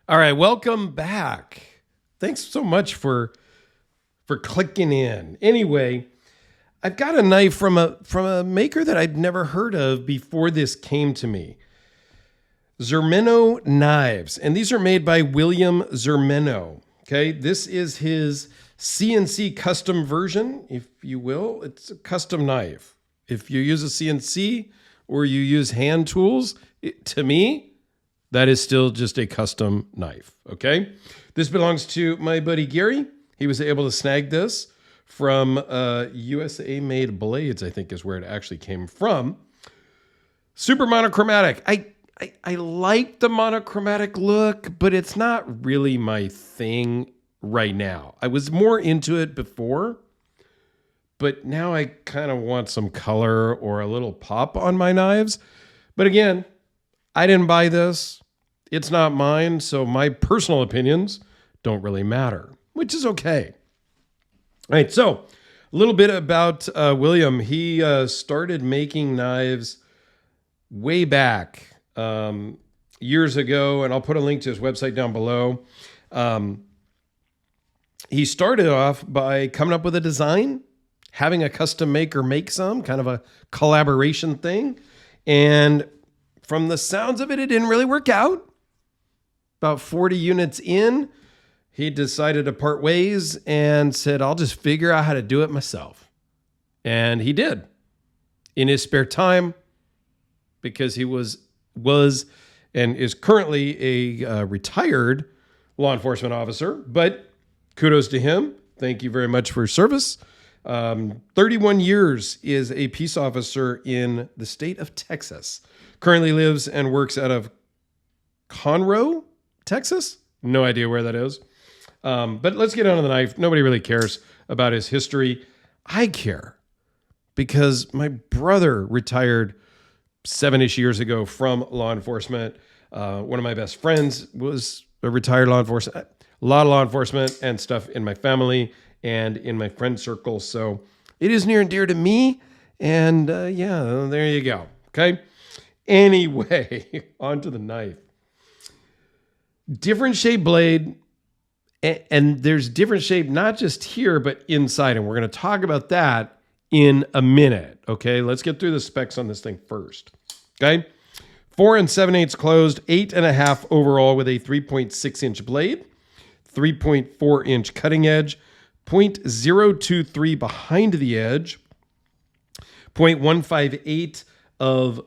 All right, welcome back. Thanks so much for clicking in. Anyway, I've got a knife from a maker that I'd never heard of before this came to me. Zermeno knives, and these are made by William Zermeno. Okay, this is his CNC custom version, if you will. It's a custom knife. If you use a CNC or you use hand tools, to me, that is still just a custom knife, okay? This belongs to my buddy Gary. He was able to snag this from USA Made Blades, I think is where it actually came from. Super monochromatic. I like the monochromatic look, but it's not really my thing right now. I was more into it before, but now I kind of want some color or a little pop on my knives. But again, I didn't buy this. It's not mine, so my personal opinions don't really matter, which is okay. All right, so a little bit about William. He started making knives way back years ago, and I'll put a link to his website down below. He started off by coming up with a design, having a custom maker make some, kind of a collaboration thing, and from the sounds of it, it didn't really work out. About 40 units in, he decided to part ways and said, I'll just figure out how to do it myself. And he did in his spare time, because he was and is currently a retired law enforcement officer. But kudos to him. Thank you very much for your service. 31 years is a peace officer in the state of Texas. Currently lives and works out of Conroe, Texas. No idea where that is. But let's get on to the knife. Nobody really cares about his history. I care because my brother retired 7-ish years ago from law enforcement. One of my best friends was a retired law enforcement. A lot of law enforcement and stuff in my family and in my friend circle. So it is near and dear to me. And yeah, there you go. Okay. Anyway, onto the knife. Different shape blade, and there's different shape, not just here, but inside. And we're going to talk about that in a minute. Okay, let's get through the specs on this thing first. Okay, 4 7/8 closed, 8.5 overall with a 3.6 inch blade, 3.4 inch cutting edge, 0.023 behind the edge, 0.158 of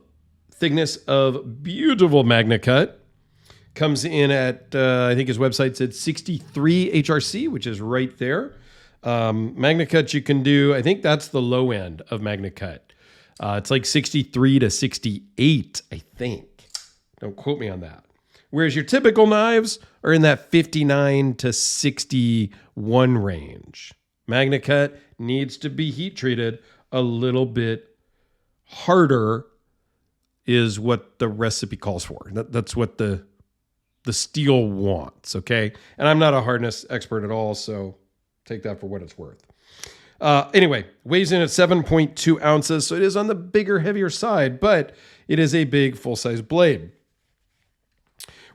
thickness of beautiful Magna Cut. Comes in at, I think his website said 63 HRC, which is right there. Magna Cut you can do, I think that's the low end of Magna Cut. It's like 63 to 68, I think. Don't quote me on that. Whereas your typical knives are in that 59 to 61 range. Magna Cut needs to be heat treated a little bit harder is what the recipe calls for. That's what the steel wants, okay? And I'm not a hardness expert at all, so take that for what it's worth. Anyway, weighs in at 7.2 ounces, so it is on the bigger, heavier side, but it is a big, full-size blade.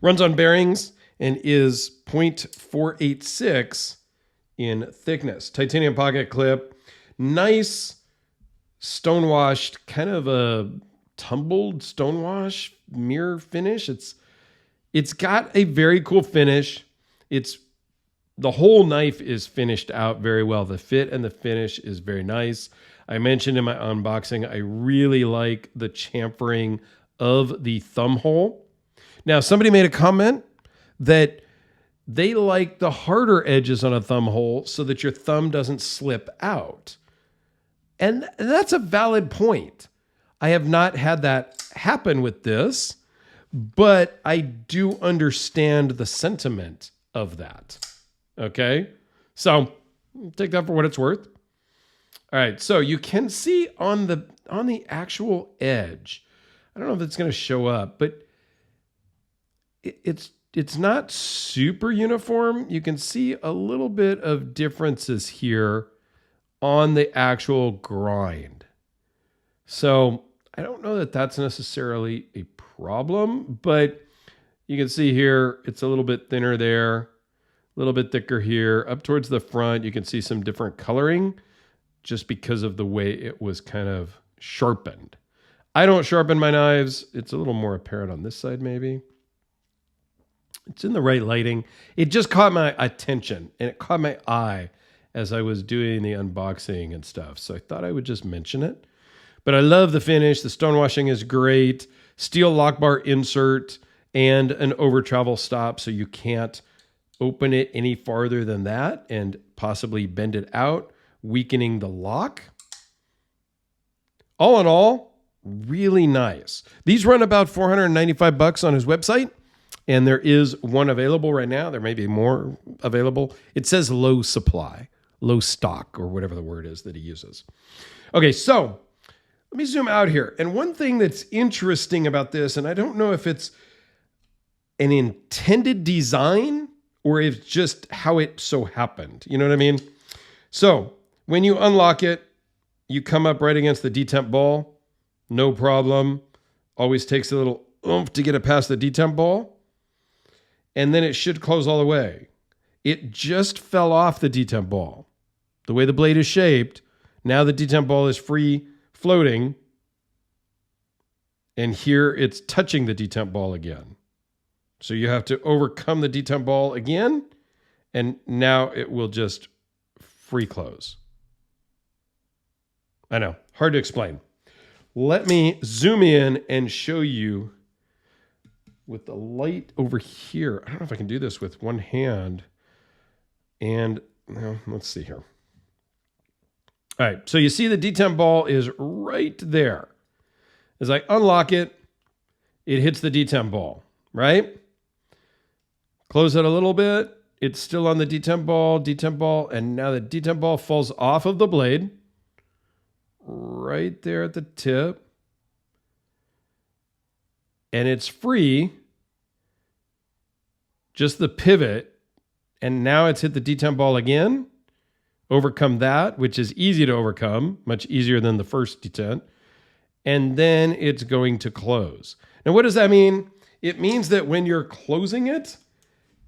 Runs on bearings and is 0.486 in thickness. Titanium pocket clip. Nice stonewashed, kind of a tumbled stonewash mirror finish. It's got a very cool finish. The whole knife is finished out very well. The fit and the finish is very nice. I mentioned in my unboxing, I really like the chamfering of the thumb hole. Now, somebody made a comment that they like the harder edges on a thumb hole so that your thumb doesn't slip out. And that's a valid point. I have not had that happen with this, but I do understand the sentiment of that. Okay? So take that for what it's worth. All right, so you can see on the actual edge, I don't know if it's going to show up, but it's not super uniform. You can see a little bit of differences here on the actual grind. So I don't know that that's necessarily a problem, but You can see here, it's a little bit thinner there, a little bit thicker here. Up towards the front, you can see some different coloring just because of the way it was kind of sharpened. I don't sharpen my knives. It's a little more apparent on this side, maybe. It's in the right lighting. It just caught my attention and it caught my eye as I was doing the unboxing and stuff. So I thought I would just mention it. But I love the finish. The stonewashing is great. Steel lock bar insert and an over travel stop, so you can't open it any farther than that and possibly bend it out, weakening the lock. All in all, really nice. These run about $495 on his website, and there is one available right now. There may be more available. It says low supply, low stock, or whatever the word is that he uses. Okay, so let me zoom out here. And one thing that's interesting about this, and I don't know if it's an intended design or if just how it so happened. You know what I mean? So when you unlock it, you come up right against the detemp ball. No problem. Always takes a little oomph to get it past the detemp ball. And then it should close all the way. It just fell off the detemp ball. The way the blade is shaped, now the detemp ball is free floating. And here it's touching the detemp ball again. So you have to overcome the detemp ball again, and now it will just free close. I know, hard to explain. Let me zoom in and show you with the light over here. I don't know if I can do this with one hand. And well, let's see here. All right, so you see the detemp ball is right there. As I unlock it, it hits the detemp ball, right? Close it a little bit. It's still on the detemp ball, and now the detemp ball falls off of the blade right there at the tip. And it's free, just the pivot, and now it's hit the detemp ball again. Overcome that, which is easy to overcome, much easier than the first detent. And then it's going to close. Now, what does that mean? It means that when you're closing it,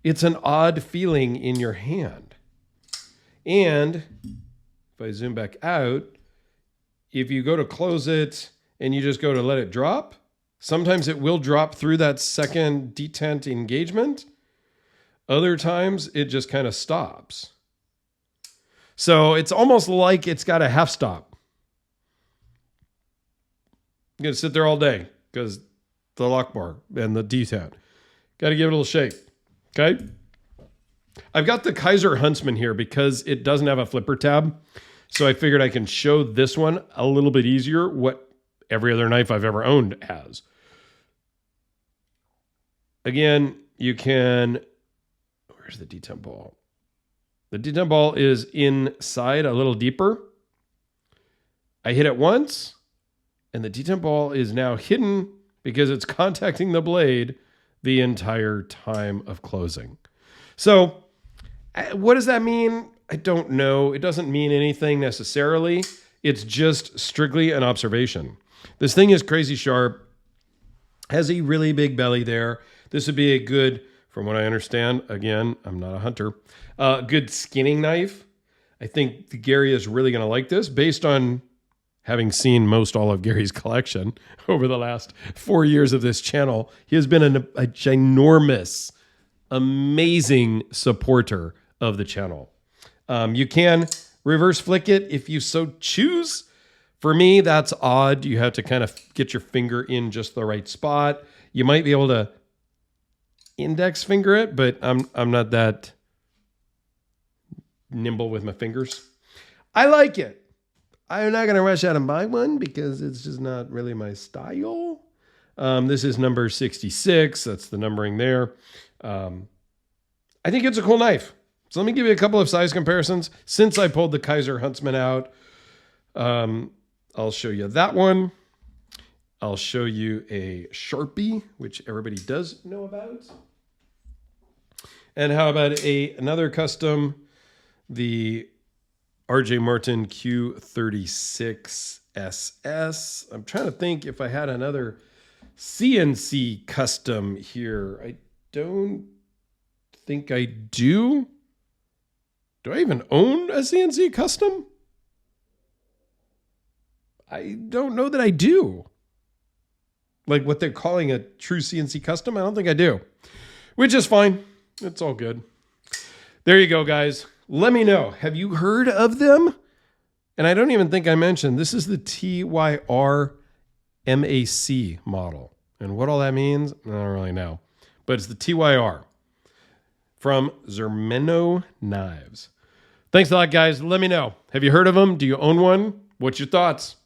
it's an odd feeling in your hand. And if I zoom back out, if you go to close it and you just go to let it drop, sometimes it will drop through that second detent engagement. Other times it just kind of stops. So it's almost like it's got a half stop. You're going to sit there all day because the lock bar and the detent. Got to give it a little shake. Okay. I've got the Kaiser Huntsman here because it doesn't have a flipper tab. So I figured I can show this one a little bit easier what every other knife I've ever owned has. Again, you can, where's the detemp ball? The detemp ball is inside a little deeper. I hit it once and the detemp ball is now hidden because it's contacting the blade the entire time of closing. So what does that mean? I don't know. It doesn't mean anything necessarily. It's just strictly an observation. This thing is crazy sharp, has a really big belly there. This would be a good, from what I understand, again, I'm not a hunter, good skinning knife. I think Gary is really going to like this based on having seen most all of Gary's collection over the last 4 years of this channel. He has been a ginormous, amazing supporter of the channel. You can reverse flick it if you so choose. For me, that's odd. You have to kind of get your finger in just the right spot. You might be able to index finger it, but I'm not that nimble with my fingers. I like it. I'm not going to rush out and buy one because it's just not really my style. This is number 66. That's the numbering there. I think it's a cool knife. So let me give you a couple of size comparisons. Since I pulled the Kaiser Huntsman out, I'll show you that one. I'll show you a Sharpie, which everybody does know about. And how about another custom, the RJ Martin Q36SS. I'm trying to think if I had another CNC custom here. I don't think I do. Do I even own a CNC Custom? I don't know that I do. Like what they're calling a true CNC Custom, I don't think I do. Which is fine. It's all good. There you go, guys. Let me know. Have you heard of them? And I don't even think I mentioned, this is the TYR MAC model. And what all that means, I don't really know. But it's the TYR from Zermeno Knives. Thanks a lot, guys. Let me know. Have you heard of them? Do you own one? What's your thoughts?